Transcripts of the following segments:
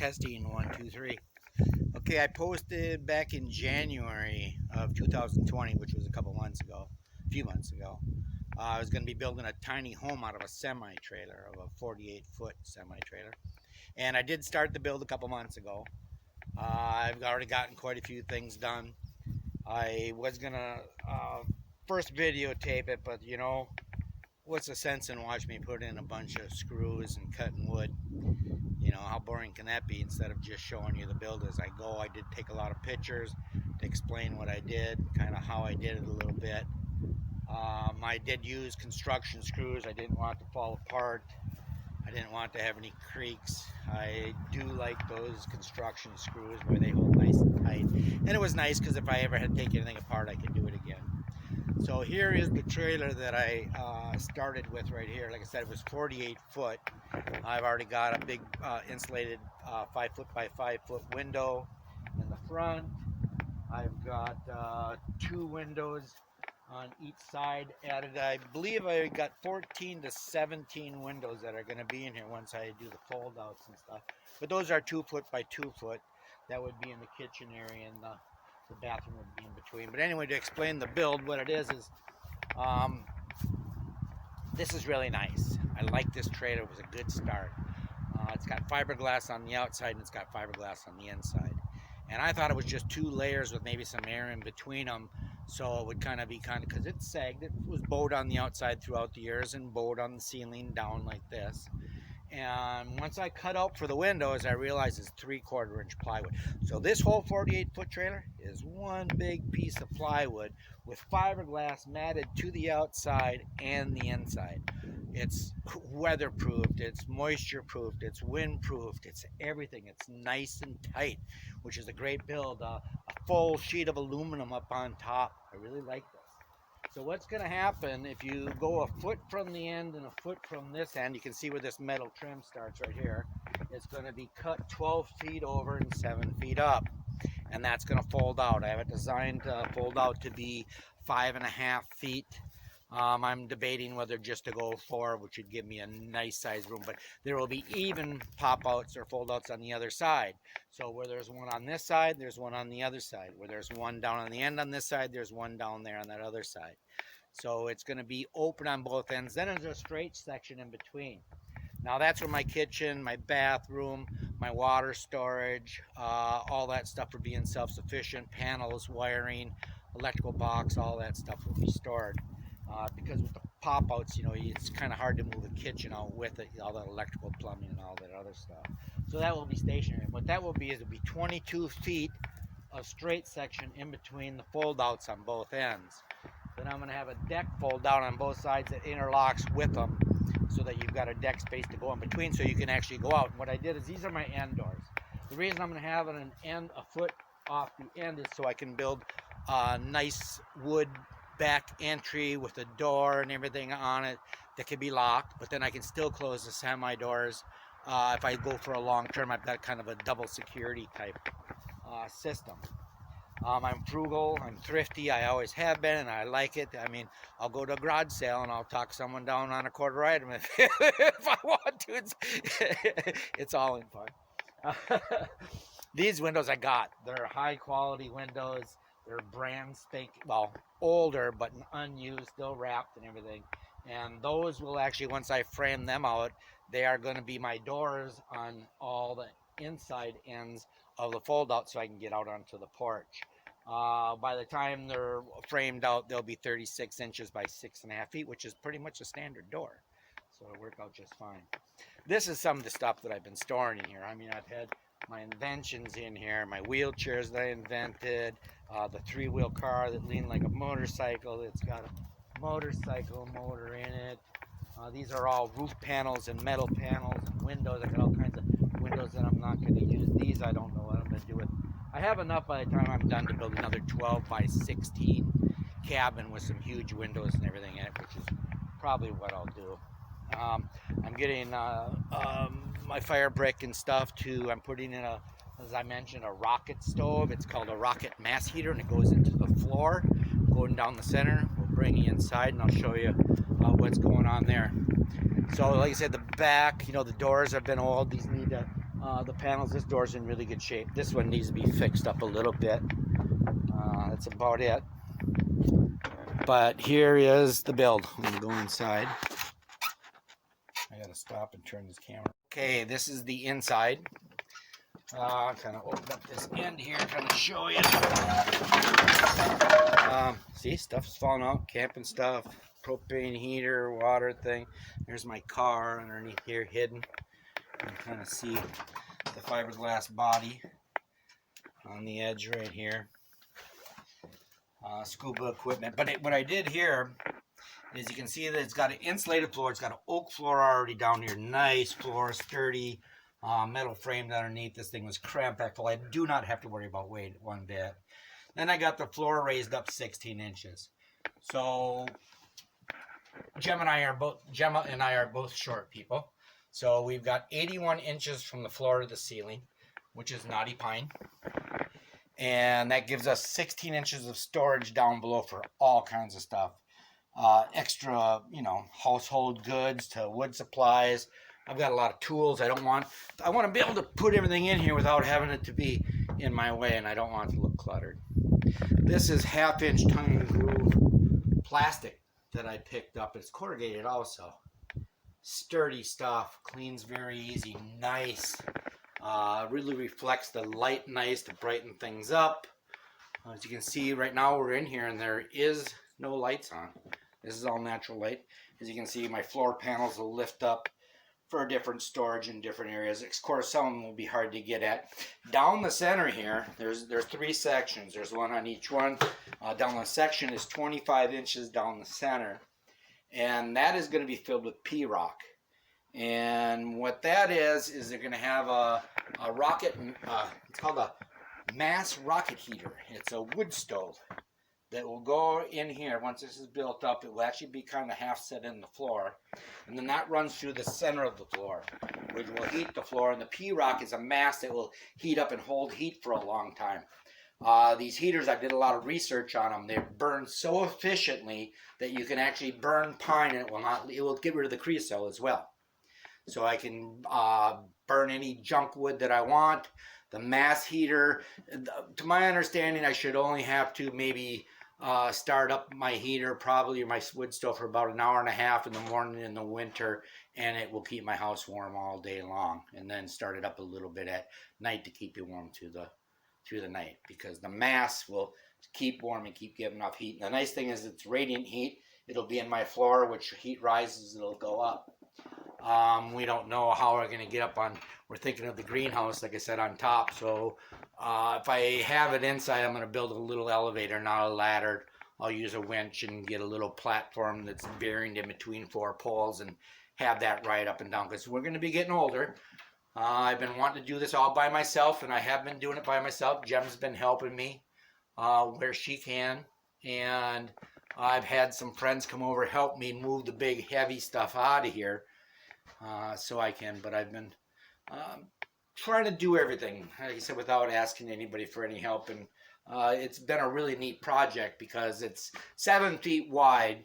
Testing 1 2 3. Okay, I posted back in January of 2020, which was a few months ago. I was going to be building a tiny home out of a semi trailer, of a 48-foot semi trailer. And I did start the build a couple months ago. I've already gotten quite a few things done. I was going to first videotape it, but what's the sense in watching me put in a bunch of screws and cutting wood? How boring can that be instead of just showing you the build as I go? I did take a lot of pictures to explain what I did, kind of how I did it a little bit. I did use construction screws. I didn't want it to fall apart. I didn't want to have any creaks. I do like those construction screws where they hold nice and tight. And it was nice because if I ever had to take anything apart, I could do it again. So here is the trailer that I started with right here. Like I said, it was 48 foot. I've already got a big insulated 5 foot by 5 foot window in the front. I've got 2 windows on each side added. I believe I got 14 to 17 windows that are going to be in here once I do the fold outs and stuff. But those are 2 foot by 2 foot. That would be in the kitchen area, and the bathroom would be in between. But anyway, to explain the build, what it is this is really nice. I like this trailer. It was a good start. It's got fiberglass on the outside and it's got fiberglass on the inside. And I thought it was just 2 layers with maybe some air in between them, so it would because it sagged. It was bowed on the outside throughout the years and bowed on the ceiling down like this. And once I cut out for the windows, I realized it's 3/4 inch plywood. So this whole 48-foot trailer is one big piece of plywood with fiberglass matted to the outside and the inside. It's weatherproofed, it's moisture-proofed, it's wind-proofed, it's everything. It's nice and tight, which is a great build. A full sheet of aluminum up on top. I really like this. So what's going to happen if you go a foot from the end and a foot from this end, you can see where this metal trim starts right here. It's going to be cut 12 feet over and 7 feet up. And that's going to fold out. I have it designed to fold out to be 5.5 feet. I'm debating whether just to go 4, which would give me a nice size room, but there will be even pop outs or fold outs on the other side. So where there's one on this side, there's one on the other side. Where there's one down on the end on this side, there's one down there on that other side. So it's going to be open on both ends. Then there's a straight section in between. Now that's where my kitchen, my bathroom, my water storage, all that stuff would be in self-sufficient. Panels, wiring, electrical box, all that stuff will be stored. Because with the pop-outs, it's kind of hard to move a kitchen out with it, all that electrical plumbing and all that other stuff. So that will be stationary. What that will be is it'll be 22 feet of straight section in between the fold-outs on both ends. Then I'm going to have a deck fold down on both sides that interlocks with them so that you've got a deck space to go in between so you can actually go out. And what I did is these are my end doors. The reason I'm going to have an end a foot off the end is so I can build a nice wood back entry with a door and everything on it that can be locked, but then I can still close the semi doors. If I go for a long term, I've got kind of a double security type system. I'm frugal, I'm thrifty, I always have been, and I like it. I mean, I'll go to a garage sale and I'll talk someone down on a quarter item if I want to. It's all in fun. These windows I got, they're high quality windows. They're brand spanking, well, older but unused, still wrapped and everything. And those will actually, once I frame them out, they are going to be my doors on all the inside ends of the fold out so I can get out onto the porch. By the time they're framed out, they'll be 36 inches by 6.5 feet, which is pretty much a standard door. So it'll work out just fine. This is some of the stuff that I've been storing in here. I mean, I've had my inventions in here, my wheelchairs that I invented, the 3-wheel car that leaned like a motorcycle. It's got a motorcycle motor in it. These are all roof panels and metal panels and windows. I got all kinds of windows that I'm not going to use. These I don't know what I'm going to do with. I have enough by the time I'm done to build another 12 by 16 cabin with some huge windows and everything in it, which is probably what I'll do. I'm getting my fire brick and stuff too. I'm putting in as I mentioned, a rocket stove. It's called a rocket mass heater, and it goes into the floor, going down the center. We'll bring you inside, and I'll show you what's going on there. So, like I said, the back, the doors have been old. These need to The panels, this door's in really good shape. This one needs to be fixed up a little bit. That's about it. But here is the build. I'm gonna go inside. I gotta stop and turn this camera. Okay, this is the inside. Kind of open up this end here, kind of show you. See, stuff's falling out, camping stuff, propane heater, water thing. There's my car underneath here, hidden. You can kind of see the fiberglass body on the edge right here. Scuba equipment. But what I did here is you can see that it's got an insulated floor. It's got an oak floor already down here. Nice floor, sturdy, metal framed underneath. This thing was cramped full. I do not have to worry about weight one bit. Then I got the floor raised up 16 inches. So Gemma and I are both short people. So we've got 81 inches from the floor to the ceiling, which is knotty pine. And that gives us 16 inches of storage down below for all kinds of stuff. Extra, household goods to wood supplies. I've got a lot of tools. I want to be able to put everything in here without having it to be in my way, and I don't want it to look cluttered. This is 1/2-inch tongue and groove plastic that I picked up. It's corrugated also. Sturdy stuff, cleans very easy, nice. Really reflects the light nice to brighten things up. As you can see right now we're in here and there is no lights on. This is all natural light. As you can see, my floor panels will lift up for different storage in different areas. Of course, some of them will be hard to get at. Down the center here, there's 3 sections. There's one on each one. Down the section is 25 inches down the center. And that is going to be filled with P-rock. And what that is they're going to have a rocket, it's called a mass rocket heater. It's a wood stove that will go in here. Once this is built up, it will actually be kind of half set in the floor. And then that runs through the center of the floor, which will heat the floor. And the P-rock is a mass that will heat up and hold heat for a long time. These heaters, I did a lot of research on them. They burn so efficiently that you can actually burn pine and it will get rid of the creosote as well. So I can burn any junk wood that I want. The mass heater, to my understanding, I should only have to maybe start up my heater, probably my wood stove, for about 1.5 hours in the morning in the winter, and it will keep my house warm all day long. And then start it up a little bit at night to keep you warm through the night, because the mass will keep warm and keep giving off heat. And the nice thing is it's radiant heat. It'll be in my floor, which heat rises, it'll go up. We don't know how we're going to get up on, we're thinking of the greenhouse, like I said, on top. So if I have it inside, I'm going to build a little elevator, not a ladder. I'll use a winch and get a little platform that's bearing in between 4 poles and have that ride up and down, because we're going to be getting older. I've been wanting to do this all by myself, and I have been doing it by myself. Jem's been helping me where she can, and I've had some friends come over help me move the big heavy stuff out of here. So I can, but I've been trying to do everything, like I said, without asking anybody for any help. And it's been a really neat project because it's 7 feet wide,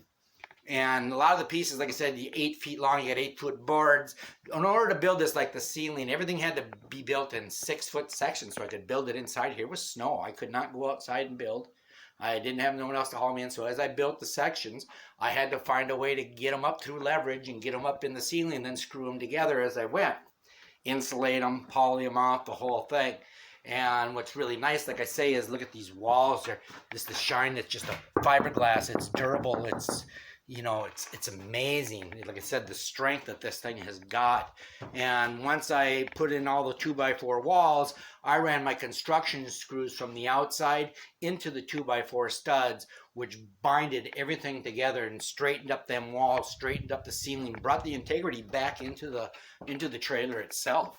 and a lot of the pieces, like I said, 8 feet long. You got 8-foot boards. In order to build this, like the ceiling, everything had to be built in 6-foot sections, so I could build it inside here with snow. I could not go outside and build. I didn't have no one else to haul me in, so as I built the sections, I had to find a way to get them up through leverage and get them up in the ceiling and then screw them together as I went. Insulate them, poly them off, the whole thing. And what's really nice, like I say, is look at these walls. They're just the shine. It's just a fiberglass. It's durable. It's, it's amazing. Like I said, the strength that this thing has got. And once I put in all the 2x4 walls, I ran my construction screws from the outside into the 2x4 studs, which binded everything together and straightened up them walls, straightened up the ceiling, brought the integrity back into the trailer itself,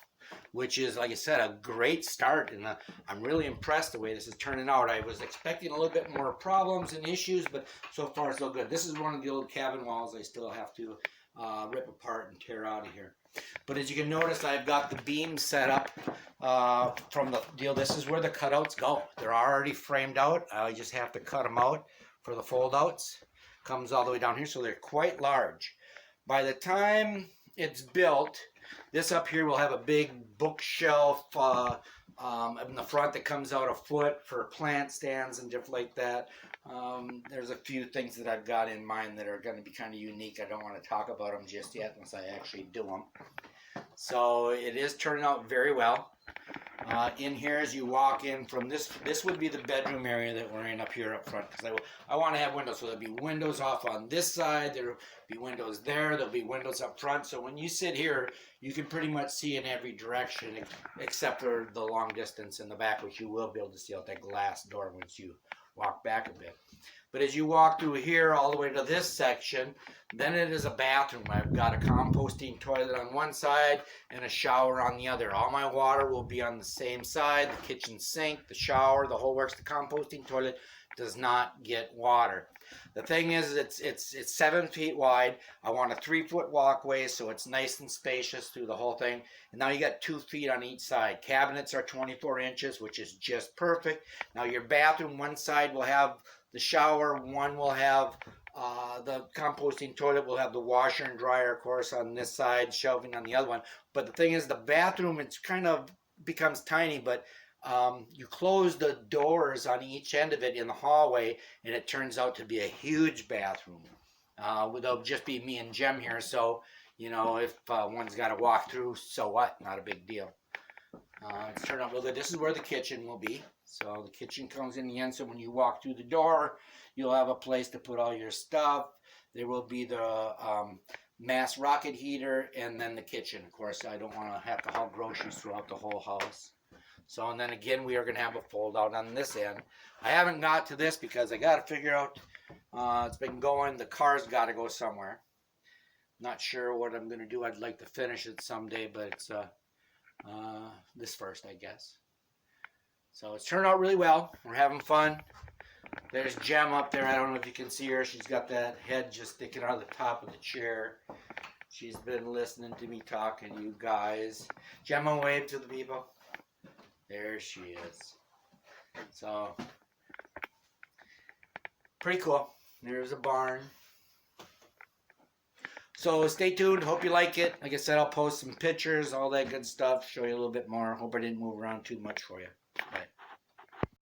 which is, like I said, a great start. And I'm really impressed the way this is turning out. I was expecting a little bit more problems and issues, but so far so good. This is one of the old cabin walls I still have to rip apart and tear out of here. But as you can notice, I've got the beams set up from the deal. This is where the cutouts go. They're already framed out. I just have to cut them out for the fold outs. Comes all the way down here, so they're quite large. By the time it's built, This up here will have a big bookshelf in the front that comes out a foot for plant stands and different like that. There's a few things that I've got in mind that are going to be kind of unique. I don't want to talk about them just yet unless I actually do them. So it is turning out very well. In here, as you walk in from this would be the bedroom area that we're in up here up front, because I want to have windows. So there'll be windows off on this side, there'll be windows there'll be windows up front. So when you sit here, you can pretty much see in every direction except for the long distance in the back, which you will be able to see out that glass door once you walk back a bit. But as you walk through here all the way to this section, then it is a bathroom. I've got a composting toilet on one side and a shower on the other. All my water will be on the same side. The kitchen sink, the shower, the whole works. The composting toilet does not get water. The thing is, it's 7 feet wide. I want a 3-foot walkway, so it's nice and spacious through the whole thing. And now you got 2 feet on each side. Cabinets are 24 inches, which is just perfect. Now your bathroom, one side will have the shower, one will have the composting toilet, will have the washer and dryer, of course, on this side, shelving on the other one. But the thing is, the bathroom, it's kind of becomes tiny, but you close the doors on each end of it in the hallway, and it turns out to be a huge bathroom. There'll just be me and Jem here, so, you know, if one's got to walk through, so what? Not a big deal. It's turned out real good. This is where the kitchen will be. So the kitchen comes in the end, so when you walk through the door, you'll have a place to put all your stuff. There will be the mass rocket heater, and then the kitchen. Of course, I don't want to have to haul groceries throughout the whole house. So, and then again, we are going to have a fold out on this end. I haven't got to this because I got to figure out, it's been going, the car's got to go somewhere. Not sure what I'm going to do. I'd like to finish it someday, but it's this first, I guess. So it's turned out really well. We're having fun. There's Jem up there. I don't know if you can see her. She's got that head just sticking out of the top of the chair. She's been listening to me talking to you guys. Gemma, wave to the people. There she is. So, pretty cool. There's a barn. So stay tuned. Hope you like it. Like I said, I'll post some pictures, all that good stuff. Show you a little bit more. Hope I didn't move around too much for you.